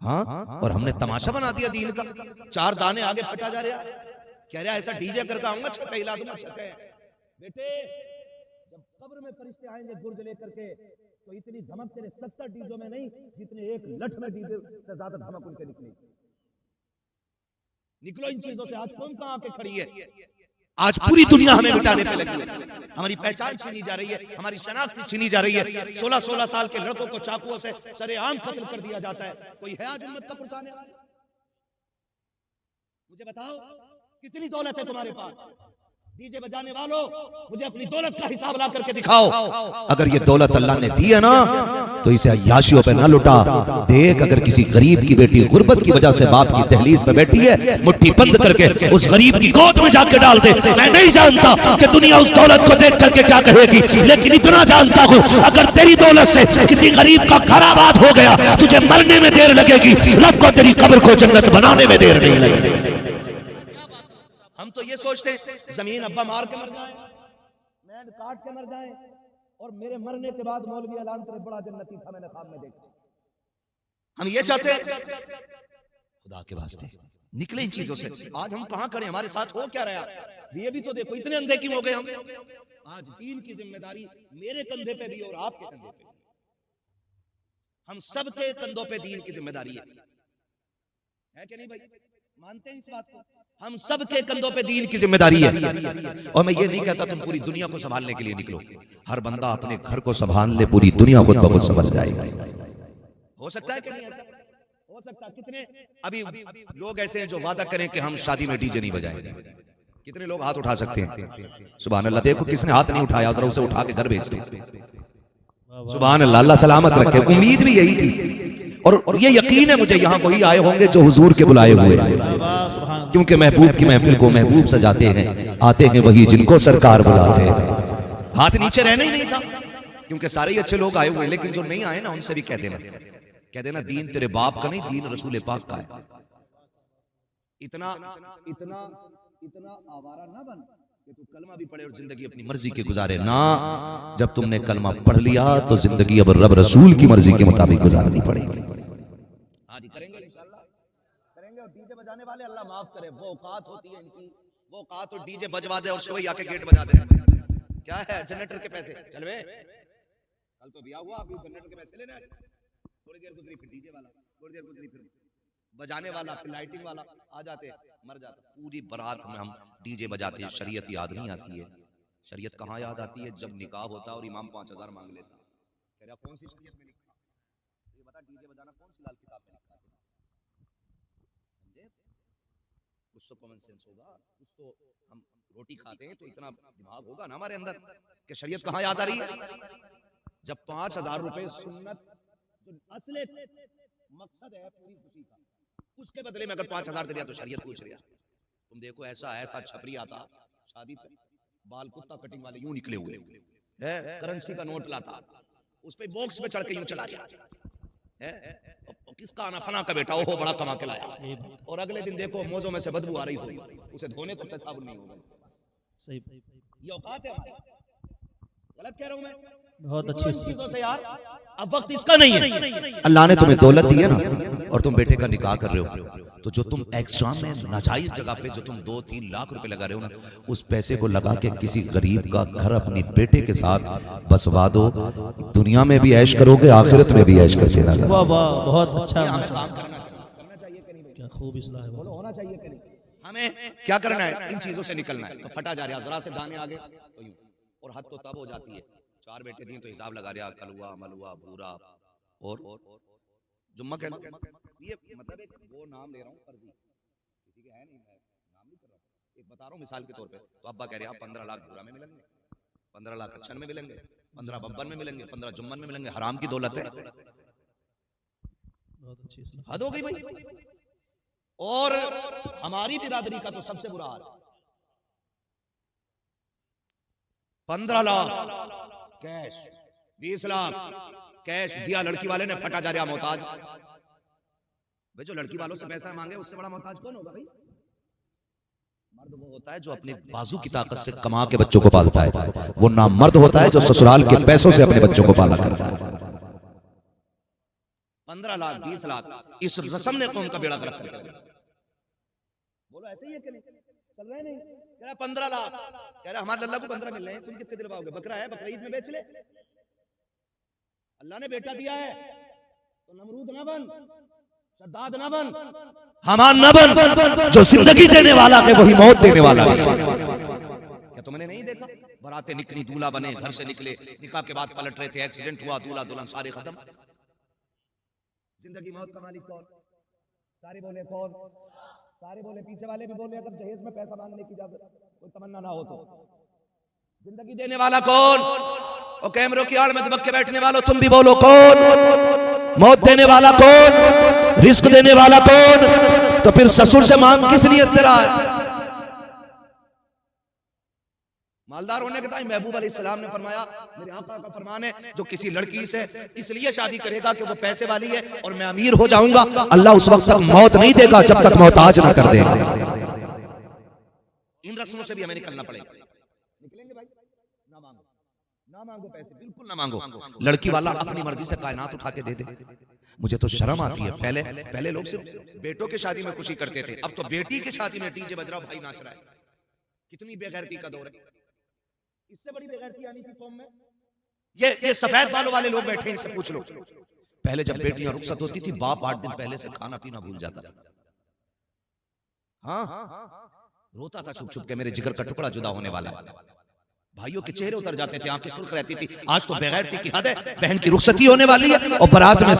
[SPEAKER 1] हाँ, और हमने तमाशा बना दिया दीन का। 4 दाने आगे फटा जा रहा, कह रहा ऐसा डीजे करके आऊंगा, छत हिला दूंगा। छत बेटे, जब कब्र में फरिश्ते आएंगे गुर्ज लेकर के तो इतनी धमक तेरे 70 डीजों में नहीं जितने एक लठ में डीजे से ज्यादा धमक उनके निकली। निकलो इन चीजों से। आज कौन कहां आके खड़ी है? आज पूरी दुनिया हमें मिटाने पे लगी है। हमारी पहचान छीनी जा रही है, हमारी शनाख्त छीनी जा रही है। 16-16 साल के लड़कों को चाकुओं से सरेआम कत्ल कर दिया जाता है। कोई है आज उम्मत का पुरसाने वाला? मुझे बताओ कितनी दौलत है तुम्हारे पास? डीजे बजाने वालों, मुझे अपनी दौलत का हिसाब ला करके दिखाओ। अगर ये दौलत अल्लाह ने दी है ना तो इसे अय्याशियों पे ना लुटा। देख, अगर किसी गरीब की बेटी गुर्बत की वजह से बाप की दहलीज में बैठी है, मुट्ठी बंद करके उस गरीब की गोद में जाके डाल दे। मैं नहीं जानता कि दुनिया उस दौलत को देख करके क्या कहेगी, लेकिन इतना जानता हूँ अगर तेरी दौलत से किसी गरीब का घर आबाद हो गया, तुझे मरने में देर लगेगी, रब को तेरी कब्र को जन्नत बनाने में देर नहीं लगेगी। हम तो ये सोचते हैं जमीन अब्बा मार के मर जाए, मैं काट के मर जाए और मेरे मरने के बाद मौलवी ऐलान करे बड़ा जन्नती था, मैंने ख्वाब में देखा। हम ये चाहते हैं। खुदा के वास्ते निकले इन चीजों से। आज हम कहां खड़े, हमारे साथ हो क्या रहा? ये भी तो देखो, इतने अंधे क्यों हो गए हम? आज दीन की जिम्मेदारी मेरे कंधे पे भी और आपके कंधे पे। हम सबके कंधों पे दीन की जिम्मेदारी है कि नहीं भाई? मानते हैं इस बात को? हम सबके कंधों पे दीन की जिम्मेदारी है। और मैं ये नहीं कहता तुम पूरी दुनिया को संभालने के लिए निकलो। हर बंदा अपने घर को संभाल ले, पूरी दुनिया खुद ब खुद संभल जाएगी। हो सकता है कि नहीं? ऐसा हो हो सकता है कितने अभी लोग ऐसे हैं जो वादा करें कि हम शादी में डीजे नहीं बजाएंगे। कितने लोग हाथ उठा सकते हैं? सुभान अल्लाह। देखो किसने हाथ नहीं उठाया, जरा उसे उठा के घर भेज दो। सुभान अल्लाह, अल्लाह सलामत रखे। उम्मीद भी यही थी और ये यकीन है मुझे यहाँ कोई आए होंगे जो हुजूर के बुलाए हुए हैं, क्योंकि महबूब की महफिल को महबूब सजाते हैं, आते हैं वही जिनको सरकार बुलाते हैं। हाथ नीचे रहना ही नहीं था, क्योंकि सारे ही अच्छे लोग आए हुए हैं। लेकिन जो नहीं आए ना, उनसे भी कह देना दीन तेरे बाप का नहीं, दीन रसूल पाक का है। इतना इतना इतना आवारा ना बन कि तू कलमा भी पढ़े और जिंदगी अपनी मर्जी के गुजारे ना। जब तुमने कलमा पढ़ लिया तो जिंदगी अब रब रसूल की मर्जी के मुताबिक गुजारनी पड़ेगी। आज करेंगे इंशाल्लाह, करेंगे। और डीजे बजाने वाले अल्लाह माफ करे, वो औकात होती है इनकी, वो औकात तो डीजे बजवा दे और सुबह आके गेट बजा दे। क्या है जनरेटर के पैसे? चल वे, कल तो ब्याह हुआ, अभी जनरेटर के पैसे लेना है। थोड़ी देर गुजरी फिर डीजे वाला, थोड़ी देर गुजरी फिर बजाने वाला, फिर लाइटिंग वाला आ जाते, मर जाते। पूरी बारात में हम डीजे बजाते हैं, शरीयत याद नहीं आती है। शरीयत कहाँ याद आती है? जब निकाह होता और इमाम 5000 मांग लेता। कह रहा कौन सी शरीयत में लिखा? ये बता, डीजे बजाना कौन सी लाल किताब में लिखा है? समझे? कुछ तो कॉमन सेंस होगा, कुछ तो। हम रोटी खाते हैं तो इतना दिमाग होगा ना हमारे अंदर कि शरीयत कहाँ याद आ रही है। जब 5000 रुपए सुन्नत, जो असले मकसद है पूरी खुशी का, उसके बदले में अगर 5000 दे दिया तो शरीयत पूछ रहा। तुम देखो ऐसा ऐसा छपरी आता शादी पे, बाल कुत्ता कटिंग वाले यूं निकले हुए है, करेंसी का नोट लाता, उस पे बॉक्स में चढ़ के यूं चला गया है। किसका आना? फना का बेटा, ओहो बड़ा कमा के लाया। और अगले दिन देखो मोजों में से बदबू आ रही होगी, उसे धोने तक साबुन नहीं होगा। सही, ये औकात है। गलत कह रहा हूं मैं? बहुत अच्छी चीजों से यार, अब वक्त इसका नहीं है। अल्लाह ने तुम्हें दौलत दी है ना, और तुम बेटे का निकाह कर रहे हो, तो जो तुम एक्स्ट्रा में नाजायज जगह पे जो तुम 2-3 लाख रुपए लगा रहे हो ना, उस पैसे को लगा के किसी गरीब का घर अपनी बेटे के साथ बसवा दो। दुनिया में भी ऐश करोगे, आखिरत में भी ऐश करते नजर। वाह वाह, बहुत अच्छा। हमें काम करना चाहिए कि नहीं? क्या खूब इस्लाह है, बोलो होना चाहिए कि नहीं? हमें क्या करना है? इन चीजों से निकलना है। तो फटा जा रहा, जरा से दाने आगे तो यूं, और हद तो तब हो जाती है 4 बेटे दिए तो हिसाब लगा रहा, कलुआ मलुआ भूरा और जुम्मा कह लो। ये मतलब एक वो नाम ले रहा हूँ फर्जी, किसी के है नहीं, मैं नाम नहीं कर रहा, एक बता रहा हूँ मिसाल के तौर पे। तो अब्बा कह रहे हैं 15 लाख भूरा में मिलेंगे, 15 लाख अच्छन में मिलेंगे, 15 बब्बन में मिलेंगे, 15 जुम्मन में मिलेंगे। हराम की दौलत है, हद हो गई भाई। और हमारी बिरादरी का तो सबसे बुरा हाल, 15 लाख कैश, 20 लाख कैश दिया लड़की वाले ने, फटा जा रहा मोहताज। भाई जो लड़की वालों से पैसा मांगे उससे बड़ा मोहताज कौन होगा भाई? मर्द वो होता है जो अपने बाजू की ताकत से कमा के बच्चों को पालता है, वो नामर्द होता है जो ससुराल के पैसों से अपने बच्चों को पाला करता है। 15 लाख 20 लाख इस रस्म ने कौम का बेड़ा गर्क कर दिया। बोलो ऐसे ही है कि नहीं? चल रहे नहीं? कह रहा 15 लाख, कह रहा हमारे लल्ला को 15 मिल रहे हैं, तुम कितने दिलवाओगे? बकरा है, बकरा ईद में बेच ले। अल्लाह ने बेटा दिया है तो नमरूद ना बन, शद्दाद ना बन, हमान ना बन। जो जिंदगी देने वाला है वही मौत देने वाला है। क्या तुमने नहीं देखा? बरातें निकली, दूल्हा बने, घर से निकले, निकाह के बाद पलट रहे थे, एक्सीडेंट हुआ, दूल्हा दुल्हन सारे खत्म। जिंदगी मौत का मालिक कौन? सारे बोले कौन? सारे बोले, पीछे वाले भी बोले अगर जहेज में पैसा मांगने की इजाजत कोई तमन्ना ना हो तो। जिंदगी देने वाला कौन? और कैमरों की आड़ में दबक के बैठने वालों तुम भी बोलो कौन? मौत देने वाला कौन? रिस्क देने वाला कौन? तो फिर ससुर से मांग किस नियत से रहा है? मालदार होने के टाइम महबूब अलैहिस्सलाम ने फरमाया, मेरे आका का फरमान है, जो किसी लड़की से इसलिए शादी करेगा कि वो पैसे वाली है और मैं अमीर हो जाऊंगा, अल्लाह उस वक्त तक मौत नहीं देगा जब तक मोहताज ना कर देगा। इन रस्मों से भी हमें निकलना पड़ेगा। निकलेंगे भाई? ना मांगो, ना मांगो पैसे, बिल्कुल ना मांगो। लड़की वाला अपनी मर्जी से कायनात उठा के दे दे। मुझे तो शर्म आती है। पहले लोग सिर्फ बेटों की शादी में खुशी करते थे, अब तो बेटी की शादी में डीजे बज रहा, भाई नाच रहा है। कितनी बेगैरती का दौर है। इससे बड़ी बेगैरती आनी थी कौम में। ये सफेद बालों वाले लोग बैठे, इनसे पूछ लो। पहले जब बेटियां रुखसत होती थी, बाप 8 दिन पहले से खाना पीना भूल जाता था। हाँ, रोता था छुप छुप के, मेरे जिगर का टुकड़ा जुदा होने वाला है। भाइयों के चेहरे उतर जाते थे, आंखें सुर्ख रहती थी। आज तो बेगैरती की हद है, बहन की रुखसती होने वाली है और बारात में